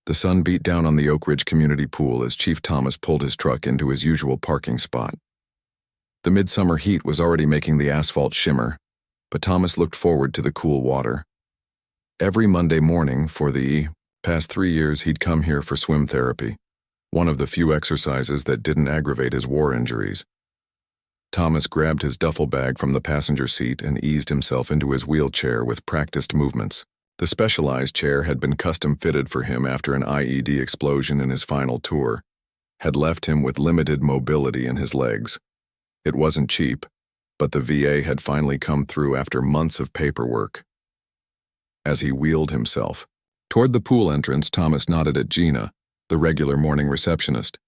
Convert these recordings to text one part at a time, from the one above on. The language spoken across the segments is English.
The sun beat down on the Oak Ridge Community Pool as Chief Thomas pulled his truck into his usual parking spot. The midsummer heat was already making the asphalt shimmer, but Thomas looked forward to the cool water. Every Monday morning for the past 3 years he'd come here for swim therapy, one of the few exercises that didn't aggravate his war injuries. Thomas grabbed his duffel bag from the passenger seat and eased himself into his wheelchair with practiced movements. The specialized chair had been custom-fitted for him after an IED explosion in his final tour, had left him with limited mobility in his legs. It wasn't cheap, but the VA had finally come through after months of paperwork. As he wheeled himself toward the pool entrance, Thomas nodded at Gina, the regular morning receptionist.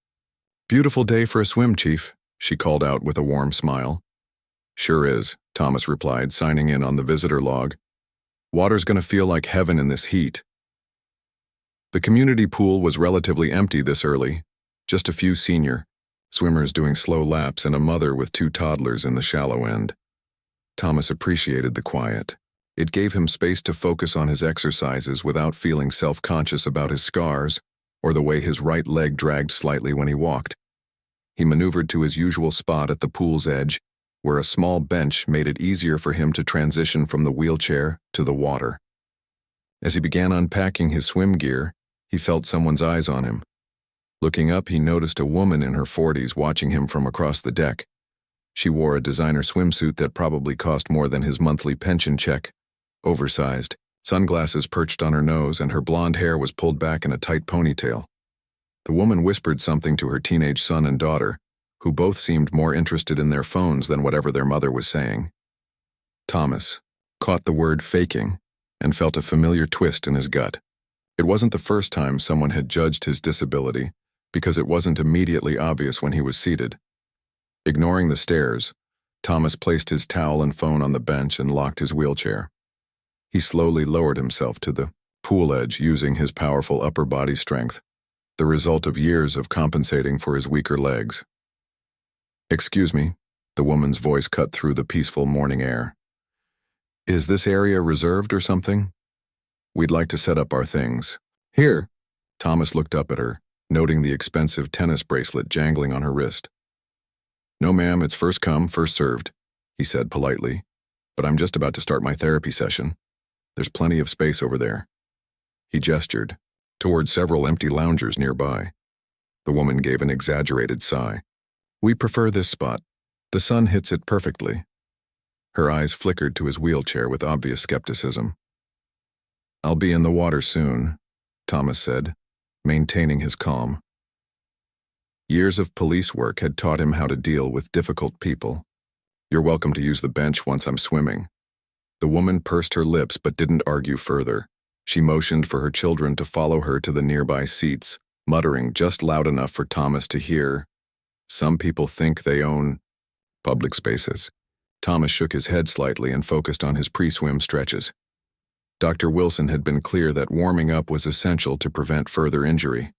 "Beautiful day for a swim, Chief," she called out with a warm smile. "Sure is," Thomas replied, signing in on the visitor log. "Water's gonna feel like heaven in this heat." The community pool was relatively empty this early, just a few senior swimmers doing slow laps and a mother with 2 toddlers in the shallow end. Thomas appreciated the quiet. It gave him space to focus on his exercises without feeling self-conscious about his scars or the way his right leg dragged slightly when he walked. He maneuvered to his usual spot at the pool's edge, where a small bench made it easier for him to transition from the wheelchair to the water. As he began unpacking his swim gear, he felt someone's eyes on him. Looking up, he noticed a woman in her 40s watching him from across the deck. She wore a designer swimsuit that probably cost more than his monthly pension check, oversized, sunglasses perched on her nose, and her blonde hair was pulled back in a tight ponytail. The woman whispered something to her teenage son and daughter, who both seemed more interested in their phones than whatever their mother was saying. Thomas caught the word faking and felt a familiar twist in his gut. It wasn't the first time someone had judged his disability, because it wasn't immediately obvious when he was seated. Ignoring the stares, Thomas placed his towel and phone on the bench and locked his wheelchair. He slowly lowered himself to the pool edge using his powerful upper body strength, the result of years of compensating for his weaker legs. "Excuse me," the woman's voice cut through the peaceful morning air. "Is this area reserved or something? We'd like to set up our things." "Here." Thomas looked up at her, noting the expensive tennis bracelet jangling on her wrist. "No, ma'am, it's first come, first served," he said politely, "but I'm just about to start my therapy session. There's plenty of space over there." He gestured toward several empty loungers nearby. The woman gave an exaggerated sigh. "We prefer this spot. The sun hits it perfectly." Her eyes flickered to his wheelchair with obvious skepticism. "I'll be in the water soon," Thomas said, maintaining his calm. Years of police work had taught him how to deal with difficult people. "You're welcome to use the bench once I'm swimming." The woman pursed her lips but didn't argue further. She motioned for her children to follow her to the nearby seats, muttering just loud enough for Thomas to hear, "Some people think they own public spaces." Thomas shook his head slightly and focused on his pre-swim stretches. Dr. Wilson had been clear that warming up was essential to prevent further injury.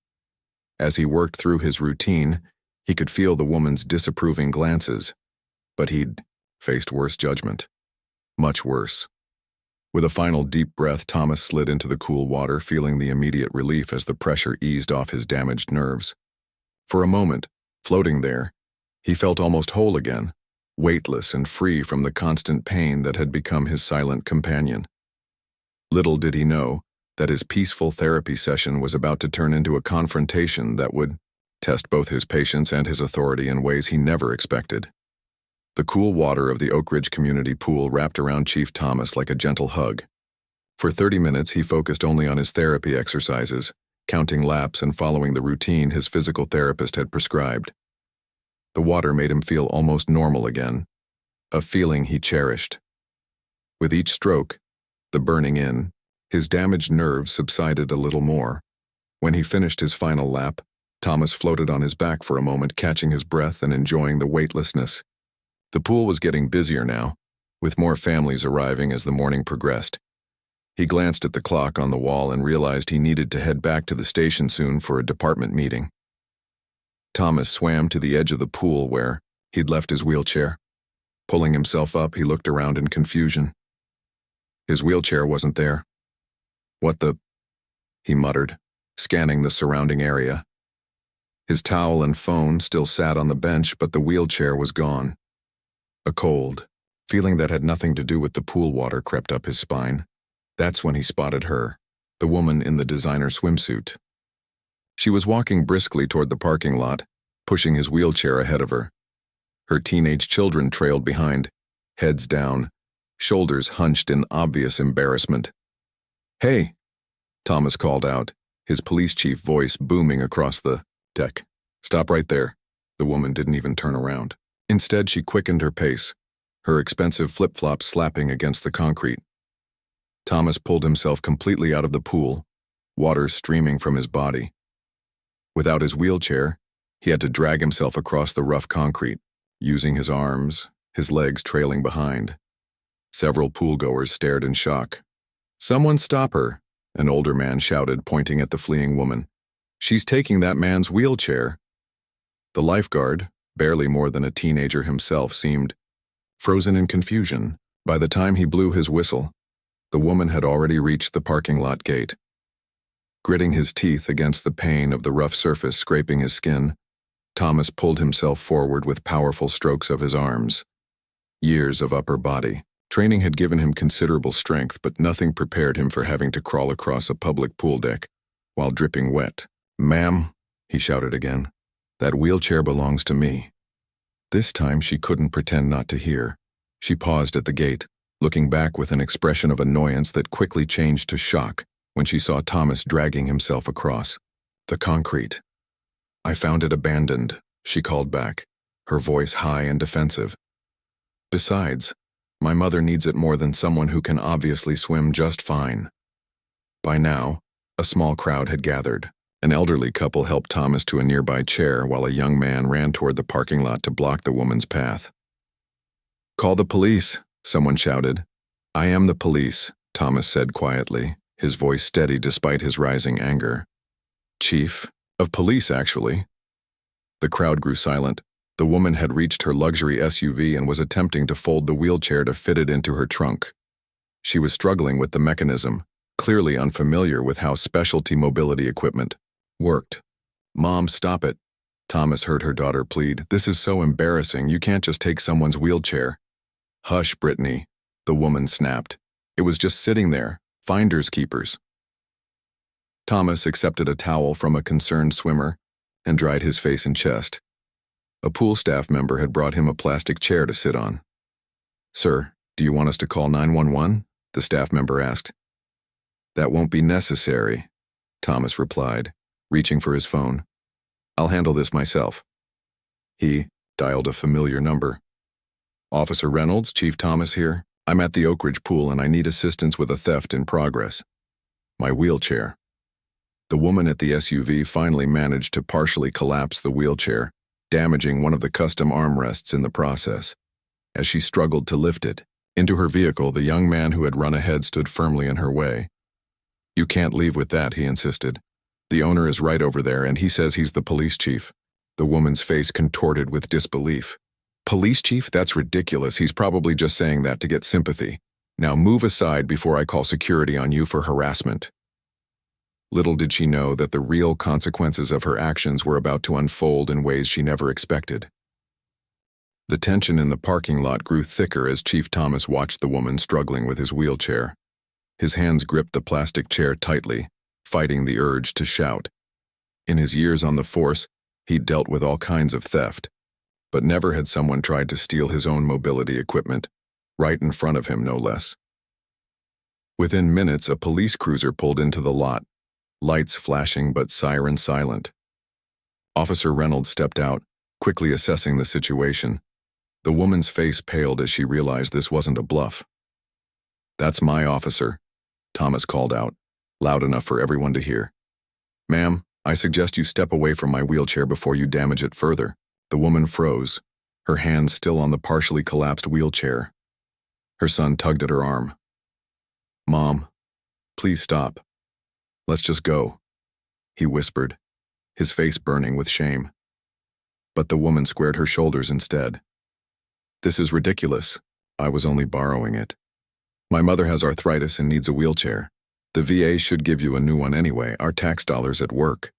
As he worked through his routine, he could feel the woman's disapproving glances, but he'd faced worse judgment. Much worse. With a final deep breath, Thomas slid into the cool water, feeling the immediate relief as the pressure eased off his damaged nerves. For a moment, floating there, he felt almost whole again, weightless and free from the constant pain that had become his silent companion. Little did he know that his peaceful therapy session was about to turn into a confrontation that would test both his patience and his authority in ways he never expected. The cool water of the Oak Ridge Community Pool wrapped around Chief Thomas like a gentle hug. For 30 minutes, he focused only on his therapy exercises, counting laps and following the routine his physical therapist had prescribed. The water made him feel almost normal again, a feeling he cherished. With each stroke, the burning in, his damaged nerves subsided a little more. When he finished his final lap, Thomas floated on his back for a moment, catching his breath and enjoying the weightlessness. The pool was getting busier now, with more families arriving as the morning progressed. He glanced at the clock on the wall and realized he needed to head back to the station soon for a department meeting. Thomas swam to the edge of the pool where he'd left his wheelchair. Pulling himself up, he looked around in confusion. His wheelchair wasn't there. "What the?" he muttered, scanning the surrounding area. His towel and phone still sat on the bench, but the wheelchair was gone. A cold feeling that had nothing to do with the pool water crept up his spine. That's when he spotted her, the woman in the designer swimsuit. She was walking briskly toward the parking lot, pushing his wheelchair ahead of her. Her teenage children trailed behind, heads down, shoulders hunched in obvious embarrassment. "Hey," Thomas called out, his police chief voice booming across the deck. "Stop right there." The woman didn't even turn around. Instead, she quickened her pace, her expensive flip-flops slapping against the concrete. Thomas pulled himself completely out of the pool, water streaming from his body. Without his wheelchair, he had to drag himself across the rough concrete, using his arms, his legs trailing behind. Several pool-goers stared in shock. "Someone stop her," an older man shouted, pointing at the fleeing woman. "She's taking that man's wheelchair." The lifeguard, barely more than a teenager himself, seemed frozen in confusion. By the time he blew his whistle, the woman had already reached the parking lot gate. Gritting his teeth against the pain of the rough surface scraping his skin, Thomas pulled himself forward with powerful strokes of his arms. Years of upper body training had given him considerable strength, but nothing prepared him for having to crawl across a public pool deck while dripping wet. "Ma'am," he shouted again, "that wheelchair belongs to me." This time she couldn't pretend not to hear. She paused at the gate, looking back with an expression of annoyance that quickly changed to shock when she saw Thomas dragging himself across the concrete. "I found it abandoned," she called back, her voice high and defensive. "Besides, my mother needs it more than someone who can obviously swim just fine." By now, a small crowd had gathered. An elderly couple helped Thomas to a nearby chair while a young man ran toward the parking lot to block the woman's path. "Call the police," someone shouted. "I am the police," Thomas said quietly, his voice steady despite his rising anger. "Chief of police, actually." The crowd grew silent. The woman had reached her luxury SUV and was attempting to fold the wheelchair to fit it into her trunk. She was struggling with the mechanism, clearly unfamiliar with how specialty mobility equipment worked. "Mom, stop it," Thomas heard her daughter plead. "This is so embarrassing. You can't just take someone's wheelchair." "Hush, Brittany," the woman snapped. "It was just sitting there, finders keepers." Thomas accepted a towel from a concerned swimmer and dried his face and chest. A pool staff member had brought him a plastic chair to sit on. "Sir, do you want us to call 911?" the staff member asked. "That won't be necessary," Thomas replied, reaching for his phone. "I'll handle this myself." He dialed a familiar number. "Officer Reynolds, Chief Thomas here. I'm at the Oak Ridge pool and I need assistance with a theft in progress. My wheelchair." The woman at the SUV finally managed to partially collapse the wheelchair, damaging one of the custom armrests in the process. As she struggled to lift it into her vehicle, the young man who had run ahead stood firmly in her way. "You can't leave with that," he insisted. "The owner is right over there and he says he's the police chief." The woman's face contorted with disbelief. "Police chief? That's ridiculous. He's probably just saying that to get sympathy. Now move aside before I call security on you for harassment." Little did she know that the real consequences of her actions were about to unfold in ways she never expected. The tension in the parking lot grew thicker as Chief Thomas watched the woman struggling with his wheelchair. His hands gripped the plastic chair tightly, fighting the urge to shout. In his years on the force, he'd dealt with all kinds of theft, but never had someone tried to steal his own mobility equipment, right in front of him no less. Within minutes, a police cruiser pulled into the lot, lights flashing but siren silent. Officer Reynolds stepped out, quickly assessing the situation. The woman's face paled as she realized this wasn't a bluff. "That's my officer," Thomas called out, loud enough for everyone to hear. "Ma'am, I suggest you step away from my wheelchair before you damage it further." The woman froze, her hands still on the partially collapsed wheelchair. Her son tugged at her arm. "Mom, please stop. Let's just go," he whispered, his face burning with shame. But the woman squared her shoulders instead. "This is ridiculous. I was only borrowing it. My mother has arthritis and needs a wheelchair. The VA should give you a new one anyway, our tax dollars at work.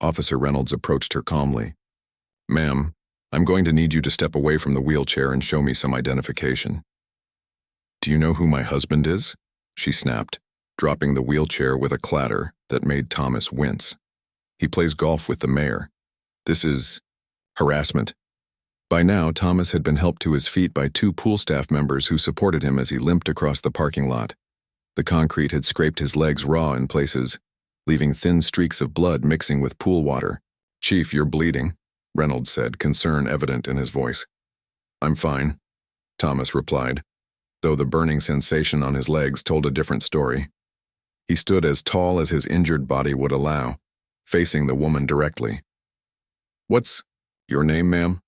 Officer Reynolds approached her calmly. Ma'am, I'm going to need you to step away from the wheelchair and show me some identification. Do you know who my husband is? She snapped, dropping the wheelchair with a clatter that made Thomas wince. He plays golf with the mayor. This is harassment. By now, Thomas had been helped to his feet by two pool staff members who supported him as he limped across the parking lot. The concrete had scraped his legs raw in places, leaving thin streaks of blood mixing with pool water. Chief, you're bleeding, Reynolds said, concern evident in his voice. I'm fine, Thomas replied, though the burning sensation on his legs told a different story. He stood as tall as his injured body would allow, facing the woman directly. What's your name, ma'am?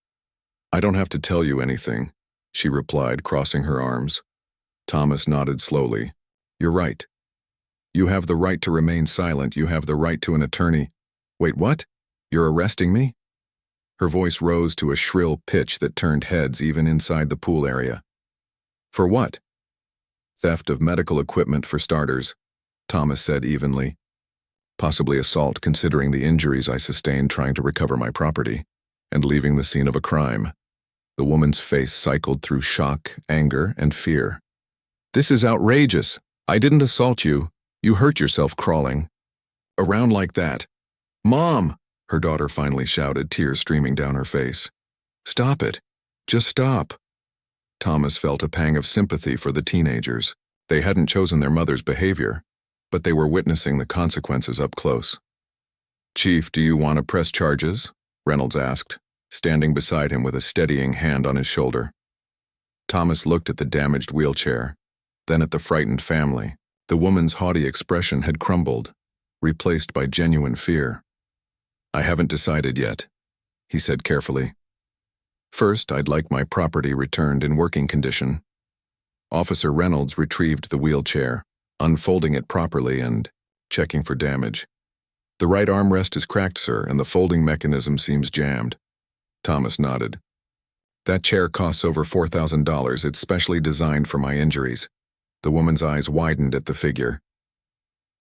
I don't have to tell you anything, she replied, crossing her arms. Thomas nodded slowly. You're right. You have the right to remain silent. You have the right to an attorney. Wait, what? You're arresting me? Her voice rose to a shrill pitch that turned heads even inside the pool area. For what? Theft of medical equipment for starters, Thomas said evenly. Possibly assault considering the injuries I sustained trying to recover my property, and leaving the scene of a crime. The woman's face cycled through shock, anger, and fear. This is outrageous. I didn't assault you. You hurt yourself crawling around like that. Mom, her daughter finally shouted, tears streaming down her face. Stop it. Just stop. Thomas felt a pang of sympathy for the teenagers. They hadn't chosen their mother's behavior, but they were witnessing the consequences up close. Chief, do you want to press charges? Reynolds asked, standing beside him with a steadying hand on his shoulder. Thomas looked at the damaged wheelchair, then at the frightened family. The woman's haughty expression had crumbled, replaced by genuine fear. I haven't decided yet, he said carefully. First, I'd like my property returned in working condition. Officer Reynolds retrieved the wheelchair, unfolding it properly and checking for damage. The right armrest is cracked, sir, and the folding mechanism seems jammed. Thomas nodded. That chair costs over $4,000. It's specially designed for my injuries. The woman's eyes widened at the figure.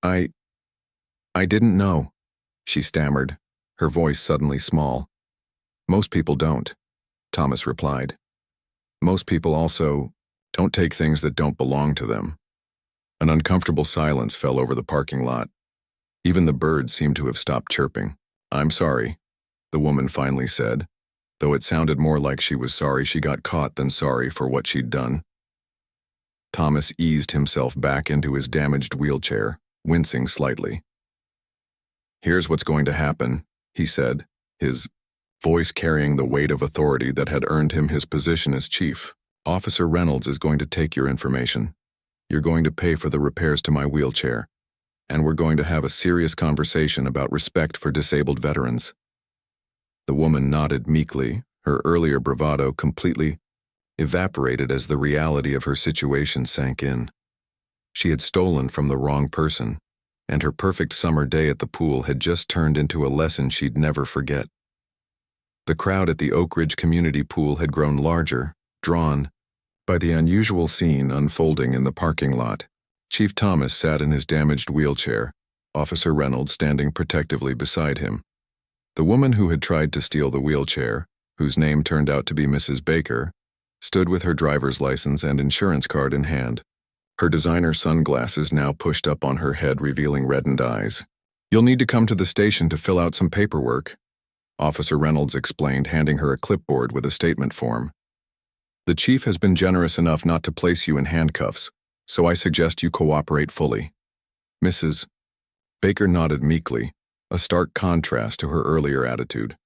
I didn't know, she stammered, her voice suddenly small. Most people don't, Thomas replied. Most people also don't take things that don't belong to them. An uncomfortable silence fell over the parking lot. Even the birds seemed to have stopped chirping. I'm sorry, the woman finally said, though it sounded more like she was sorry she got caught than sorry for what she'd done. Thomas eased himself back into his damaged wheelchair, wincing slightly. Here's what's going to happen, he said, his voice carrying the weight of authority that had earned him his position as chief. Officer Reynolds is going to take your information. You're going to pay for the repairs to my wheelchair, and we're going to have a serious conversation about respect for disabled veterans. The woman nodded meekly, her earlier bravado completely evaporated as the reality of her situation sank in. She had stolen from the wrong person, and her perfect summer day at the pool had just turned into a lesson she'd never forget. The crowd at the Oak Ridge Community Pool had grown larger, drawn by the unusual scene unfolding in the parking lot. Chief Thomas sat in his damaged wheelchair, Officer Reynolds standing protectively beside him. The woman who had tried to steal the wheelchair, whose name turned out to be Mrs. Baker, stood with her driver's license and insurance card in hand, her designer sunglasses now pushed up on her head revealing reddened eyes. You'll need to come to the station to fill out some paperwork, Officer Reynolds explained, handing her a clipboard with a statement form. The chief has been generous enough not to place you in handcuffs, so I suggest you cooperate fully. Mrs. Baker nodded meekly, a stark contrast to her earlier attitude.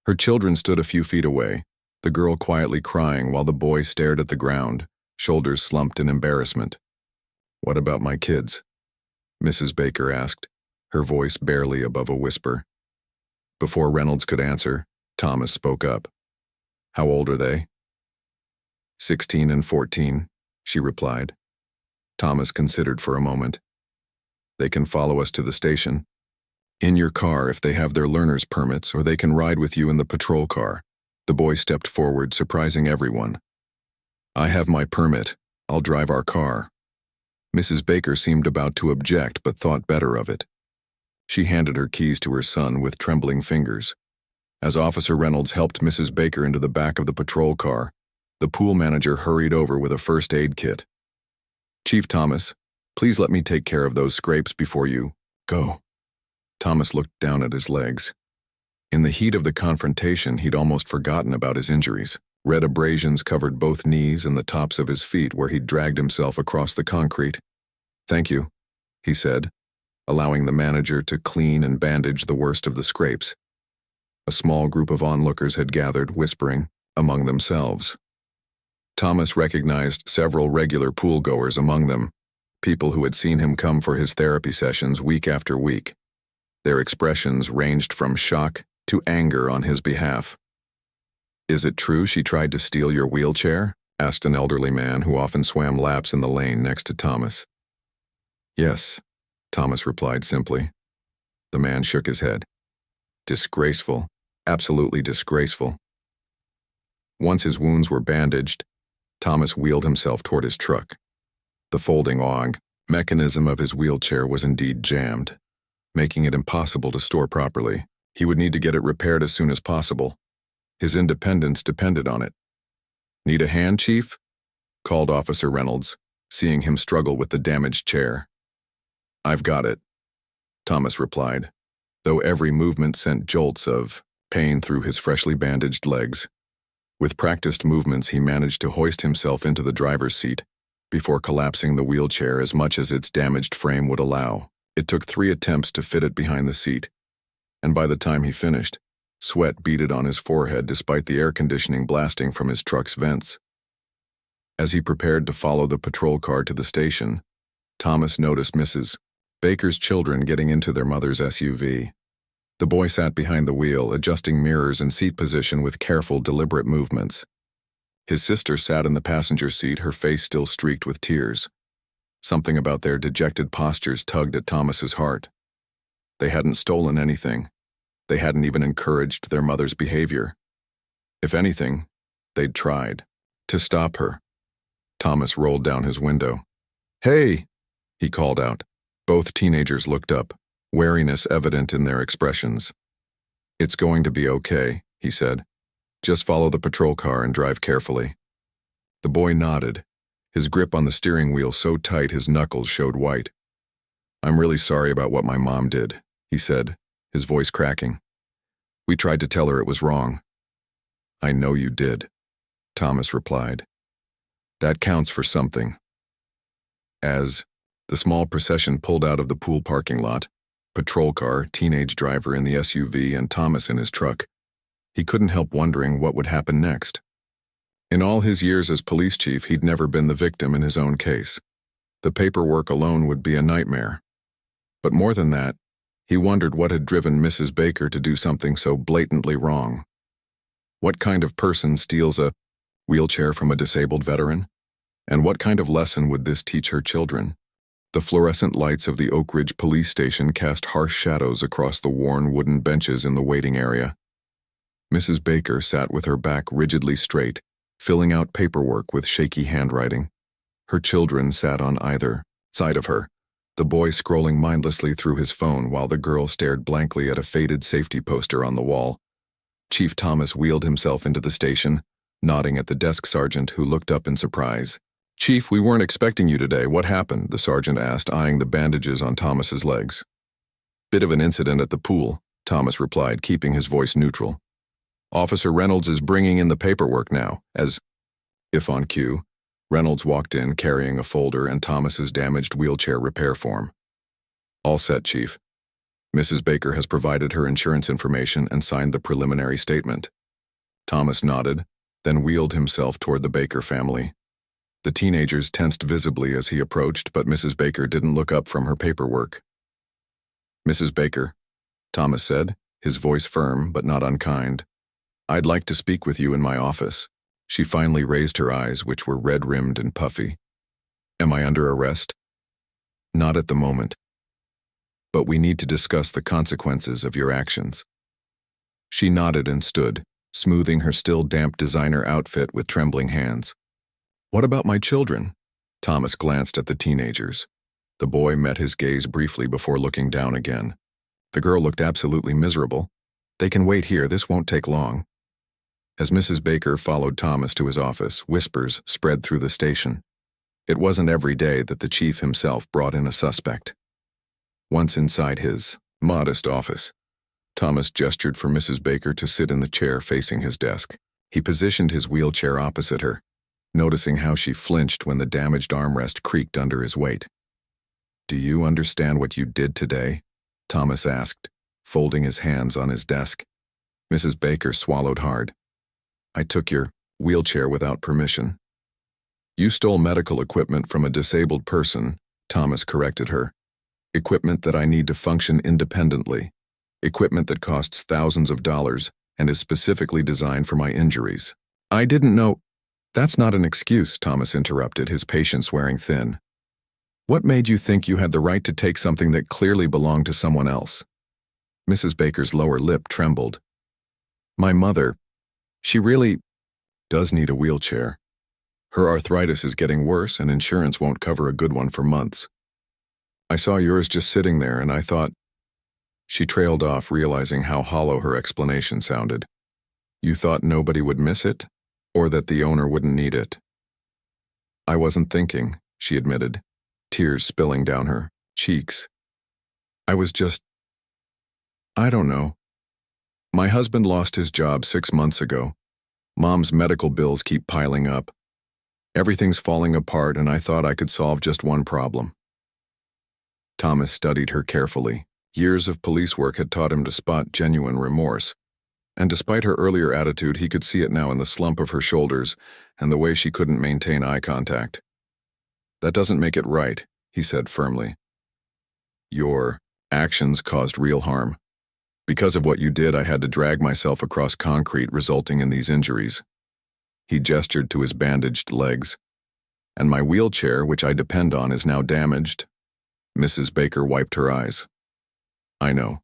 Her children stood a few feet away, the girl quietly crying while the boy stared at the ground, shoulders slumped in embarrassment. What about my kids? Mrs. Baker asked, her voice barely above a whisper. Before Reynolds could answer, Thomas spoke up. How old are they? 16 and 14, she replied. Thomas considered for a moment. They can follow us to the station. In your car if they have their learner's permits, or they can ride with you in the patrol car. The boy stepped forward, surprising everyone. I have my permit. I'll drive our car. Mrs. Baker seemed about to object but thought better of it. She handed her keys to her son with trembling fingers. As Officer Reynolds helped Mrs. Baker into the back of the patrol car, the pool manager hurried over with a first aid kit. "Chief Thomas, please let me take care of those scrapes before you go." Thomas looked down at his legs. In the heat of the confrontation, he'd almost forgotten about his injuries. Red abrasions covered both knees and the tops of his feet where he'd dragged himself across the concrete. "Thank you," he said, allowing the manager to clean and bandage the worst of the scrapes. A small group of onlookers had gathered, whispering among themselves. Thomas recognized several regular pool-goers among them, people who had seen him come for his therapy sessions week after week. Their expressions ranged from shock to anger on his behalf. "Is it true she tried to steal your wheelchair?" asked an elderly man who often swam laps in the lane next to Thomas. "Yes," Thomas replied simply. The man shook his head. "Disgraceful, absolutely disgraceful." Once his wounds were bandaged, Thomas wheeled himself toward his truck. The folding awing mechanism of his wheelchair was indeed jammed, making it impossible to store properly. He would need to get it repaired as soon as possible. His independence depended on it. "Need a hand, Chief?" called Officer Reynolds, seeing him struggle with the damaged chair. "I've got it," Thomas replied, though every movement sent jolts of pain through his freshly bandaged legs. With practiced movements, he managed to hoist himself into the driver's seat before collapsing the wheelchair as much as its damaged frame would allow. It took 3 attempts to fit it behind the seat, and by the time he finished, sweat beaded on his forehead despite the air conditioning blasting from his truck's vents. As he prepared to follow the patrol car to the station, Thomas noticed Mrs. Baker's children getting into their mother's SUV. The boy sat behind the wheel, adjusting mirrors and seat position with careful, deliberate movements. His sister sat in the passenger seat, her face still streaked with tears. Something about their dejected postures tugged at Thomas's heart. They hadn't stolen anything. They hadn't even encouraged their mother's behavior. If anything, they'd tried to stop her. Thomas rolled down his window. "Hey!" he called out. Both teenagers looked up, wariness evident in their expressions. "It's going to be okay," he said. "Just follow the patrol car and drive carefully." The boy nodded, his grip on the steering wheel so tight his knuckles showed white. "I'm really sorry about what my mom did," he said, his voice cracking. "We tried to tell her it was wrong." "I know you did," Thomas replied. "That counts for something." As the small procession pulled out of the pool parking lot, patrol car, teenage driver in the SUV, and Thomas in his truck, he couldn't help wondering what would happen next. In all his years as police chief, he'd never been the victim in his own case. The paperwork alone would be a nightmare. But more than that, he wondered what had driven Mrs. Baker to do something so blatantly wrong. What kind of person steals a wheelchair from a disabled veteran? And what kind of lesson would this teach her children? The fluorescent lights of the Oak Ridge police station cast harsh shadows across the worn wooden benches in the waiting area. Mrs. Baker sat with her back rigidly straight, filling out paperwork with shaky handwriting. Her children sat on either side of her, the boy scrolling mindlessly through his phone while the girl stared blankly at a faded safety poster on the wall. Chief Thomas wheeled himself into the station, nodding at the desk sergeant who looked up in surprise. "Chief, we weren't expecting you today. What happened?" the sergeant asked, eyeing the bandages on Thomas's legs. "Bit of an incident at the pool," Thomas replied, keeping his voice neutral. "Officer Reynolds is bringing in the paperwork now." As if on cue, Reynolds walked in carrying a folder and Thomas's damaged wheelchair repair form. "All set, Chief. Mrs. Baker has provided her insurance information and signed the preliminary statement." Thomas nodded, then wheeled himself toward the Baker family. The teenagers tensed visibly as he approached, but Mrs. Baker didn't look up from her paperwork. "Mrs. Baker," Thomas said, his voice firm but not unkind, "I'd like to speak with you in my office." She finally raised her eyes, which were red-rimmed and puffy. "Am I under arrest?" "Not at the moment. But we need to discuss the consequences of your actions." She nodded and stood, smoothing her still damp designer outfit with trembling hands. "What about my children?" Thomas glanced at the teenagers. The boy met his gaze briefly before looking down again. The girl looked absolutely miserable. "They can wait here, this won't take long." As Mrs. Baker followed Thomas to his office, whispers spread through the station. It wasn't every day that the chief himself brought in a suspect. Once inside his modest office, Thomas gestured for Mrs. Baker to sit in the chair facing his desk. He positioned his wheelchair opposite her, noticing how she flinched when the damaged armrest creaked under his weight. "Do you understand what you did today?" Thomas asked, folding his hands on his desk. Mrs. Baker swallowed hard. "I took your wheelchair without permission." "You stole medical equipment from a disabled person," Thomas corrected her. "Equipment that I need to function independently. Equipment that costs thousands of dollars and is specifically designed for my injuries." "I didn't know—" "That's not an excuse," Thomas interrupted, his patience wearing thin. "What made you think you had the right to take something that clearly belonged to someone else?" Mrs. Baker's lower lip trembled. "My mother, she really does need a wheelchair. Her arthritis is getting worse and insurance won't cover a good one for months. I saw yours just sitting there and I thought—" She trailed off, realizing how hollow her explanation sounded. "You thought nobody would miss it? Or that the owner wouldn't need it?" "I wasn't thinking," she admitted, tears spilling down her cheeks. "I was just—I don't know. My husband lost his job 6 months ago. Mom's medical bills keep piling up. Everything's falling apart and I thought I could solve just one problem." Thomas studied her carefully. Years of police work had taught him to spot genuine remorse. And despite her earlier attitude, he could see it now in the slump of her shoulders and the way she couldn't maintain eye contact. "That doesn't make it right," he said firmly. "Your actions caused real harm. Because of what you did, I had to drag myself across concrete, resulting in these injuries." He gestured to his bandaged legs. "And my wheelchair, which I depend on, is now damaged." Mrs. Baker wiped her eyes. "I know.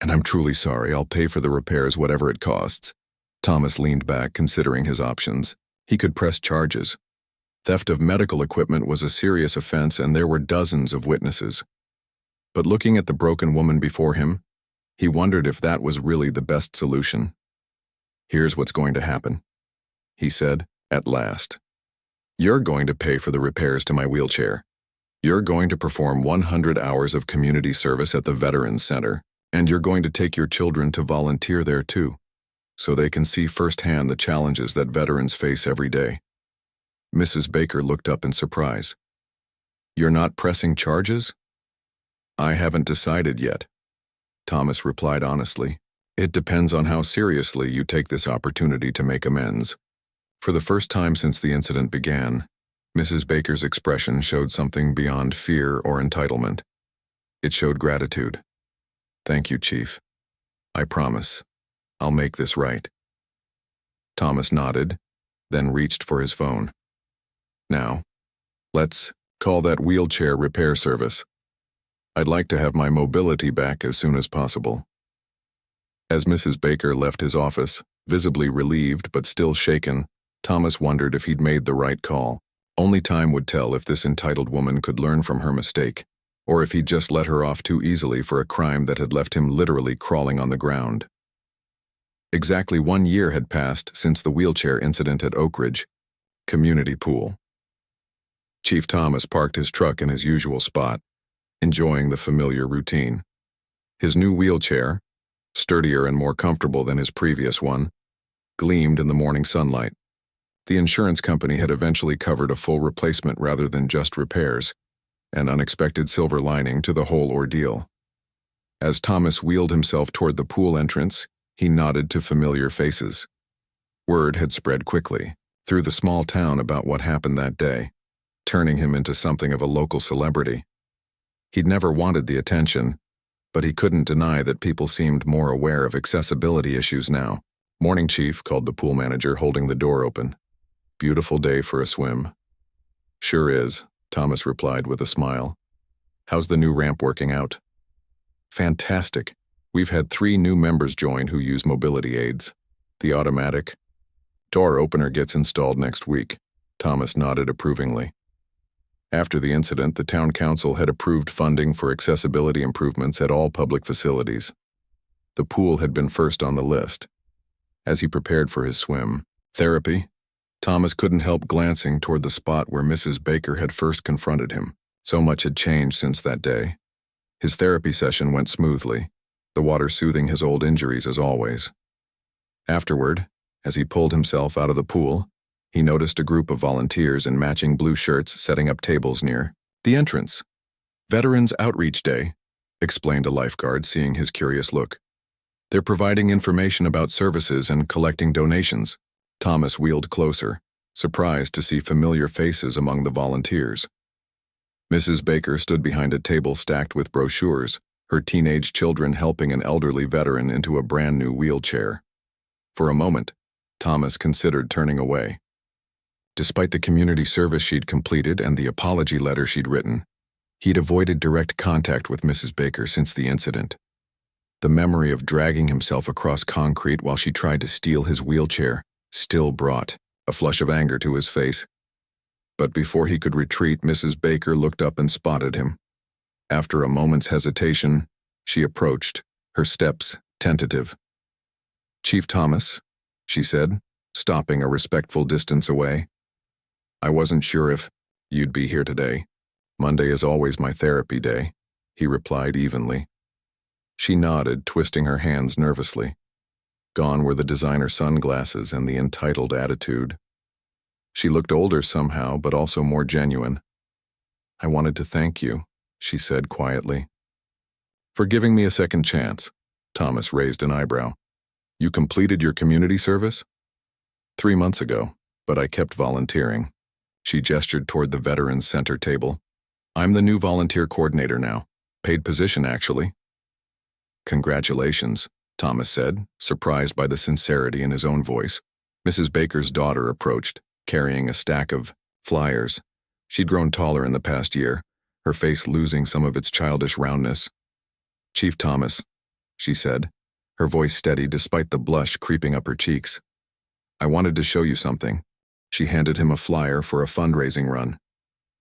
And I'm truly sorry. I'll pay for the repairs, whatever it costs." Thomas leaned back, considering his options. He could press charges. Theft of medical equipment was a serious offense and there were dozens of witnesses. But looking at the broken woman before him, he wondered if that was really the best solution. "Here's what's going to happen," he said, at last. "You're going to pay for the repairs to my wheelchair. You're going to perform 100 hours of community service at the Veterans Center, and you're going to take your children to volunteer there too, so they can see firsthand the challenges that veterans face every day." Mrs. Baker looked up in surprise. "You're not pressing charges?" "I haven't decided yet," Thomas replied honestly. "It depends on how seriously you take this opportunity to make amends." For the first time since the incident began, Mrs. Baker's expression showed something beyond fear or entitlement. It showed gratitude. "Thank you, Chief. I promise. I'll make this right." Thomas nodded, then reached for his phone. "Now, let's call that wheelchair repair service. I'd like to have my mobility back as soon as possible." As Mrs. Baker left his office, visibly relieved but still shaken, Thomas wondered if he'd made the right call. Only time would tell if this entitled woman could learn from her mistake, or if he'd just let her off too easily for a crime that had left him literally crawling on the ground. Exactly 1 year had passed since the wheelchair incident at Oak Ridge Community Pool. Chief Thomas parked his truck in his usual spot, enjoying the familiar routine. His new wheelchair, sturdier and more comfortable than his previous one, gleamed in the morning sunlight. The insurance company had eventually covered a full replacement rather than just repairs, an unexpected silver lining to the whole ordeal. As Thomas wheeled himself toward the pool entrance, he nodded to familiar faces. Word had spread quickly through the small town about what happened that day, turning him into something of a local celebrity. He'd never wanted the attention, but he couldn't deny that people seemed more aware of accessibility issues now. "Morning, Chief," called the pool manager, holding the door open. "Beautiful day for a swim." "Sure is," Thomas replied with a smile. "How's the new ramp working out?" "Fantastic. We've had 3 new members join who use mobility aids. The automatic door opener gets installed next week." Thomas nodded approvingly. After the incident, the town council had approved funding for accessibility improvements at all public facilities. The pool had been first on the list. As he prepared for his swim therapy, Thomas couldn't help glancing toward the spot where Mrs. Baker had first confronted him. So much had changed since that day. His therapy session went smoothly, the water soothing his old injuries as always. Afterward, as he pulled himself out of the pool, he noticed a group of volunteers in matching blue shirts setting up tables near the entrance. "Veterans Outreach Day," explained a lifeguard, seeing his curious look. "They're providing information about services and collecting donations." Thomas wheeled closer, surprised to see familiar faces among the volunteers. Mrs. Baker stood behind a table stacked with brochures, her teenage children helping an elderly veteran into a brand-new wheelchair. For a moment, Thomas considered turning away. Despite the community service she'd completed and the apology letter she'd written, he'd avoided direct contact with Mrs. Baker since the incident. The memory of dragging himself across concrete while she tried to steal his wheelchair still brought a flush of anger to his face. But before he could retreat, Mrs. Baker looked up and spotted him. After a moment's hesitation, she approached, her steps tentative. "Chief Thomas," she said, stopping a respectful distance away. "I wasn't sure if you'd be here today. Monday is always my therapy day," he replied evenly. She nodded, twisting her hands nervously. Gone were the designer sunglasses and the entitled attitude. She looked older somehow, but also more genuine. "I wanted to thank you," she said quietly. "For giving me a second chance." Thomas raised an eyebrow. "You completed your community service?" 3 months ago, but I kept volunteering." She gestured toward the Veterans Center table. "I'm the new volunteer coordinator now. Paid position, actually." "Congratulations," Thomas said, surprised by the sincerity in his own voice. Mrs. Baker's daughter approached, carrying a stack of flyers. She'd grown taller in the past year, her face losing some of its childish roundness. "Chief Thomas," she said, her voice steady despite the blush creeping up her cheeks. "I wanted to show you something." She handed him a flyer for a fundraising run.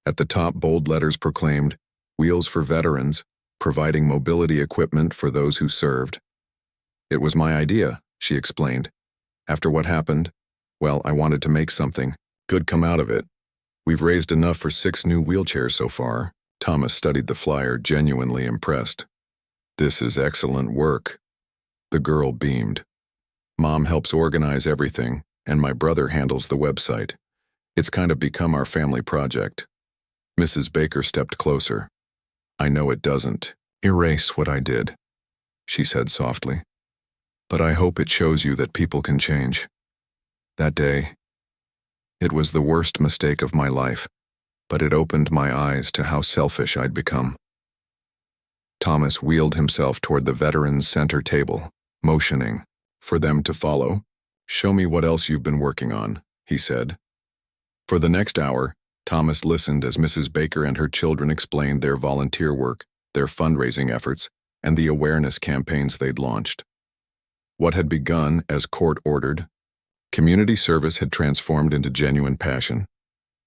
At the top, bold letters proclaimed, "Wheels for Veterans, providing mobility equipment for those who served." "It was my idea," she explained. "After what happened, well, I wanted to make something good come out of it. We've raised enough for 6 new wheelchairs so far." Thomas studied the flyer, genuinely impressed. "This is excellent work." The girl beamed. "Mom helps organize everything, and my brother handles the website. It's kind of become our family project." Mrs. Baker stepped closer. "I know it doesn't erase what I did," she said softly. "But I hope it shows you that people can change. That day, it was the worst mistake of my life, but it opened my eyes to how selfish I'd become." Thomas wheeled himself toward the Veterans Center table, motioning for them to follow. "Show me what else you've been working on," he said. For the next hour, Thomas listened as Mrs. Baker and her children explained their volunteer work, their fundraising efforts, and the awareness campaigns they'd launched. What had begun as court-ordered, community service had transformed into genuine passion.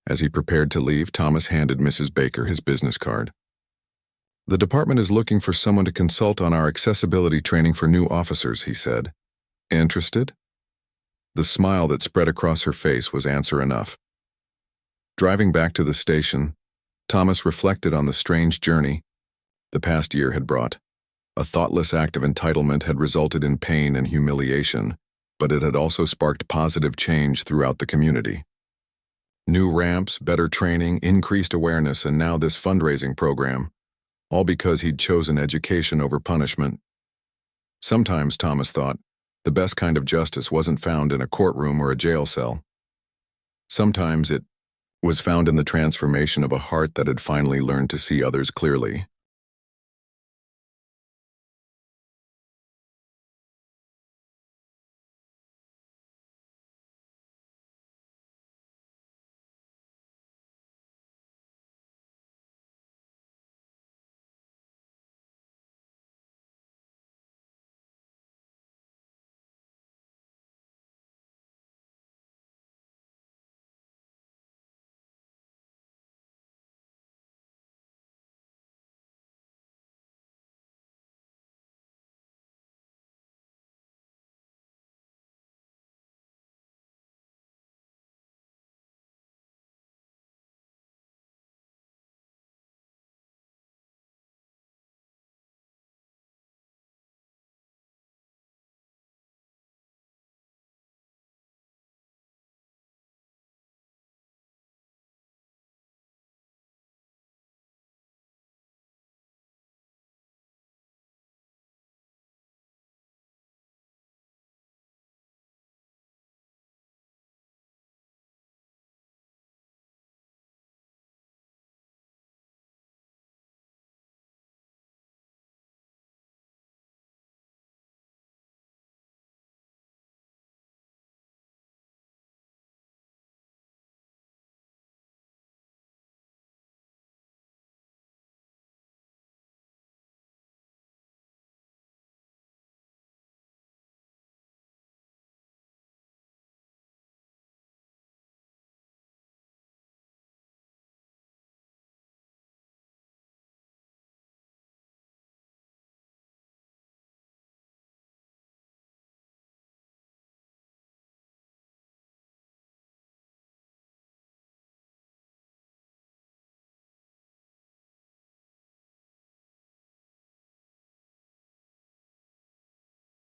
As he prepared to leave, Thomas handed Mrs. Baker his business card. "The department is looking for someone to consult on our accessibility training for new officers," he said. "Interested?" The smile that spread across her face was answer enough. Driving back to the station, Thomas reflected on the strange journey the past year had brought. A thoughtless act of entitlement had resulted in pain and humiliation, but it had also sparked positive change throughout the community. New ramps, better training, increased awareness, and now this fundraising program, all because he'd chosen education over punishment. Sometimes, Thomas thought, the best kind of justice wasn't found in a courtroom or a jail cell. Sometimes it was found in the transformation of a heart that had finally learned to see others clearly.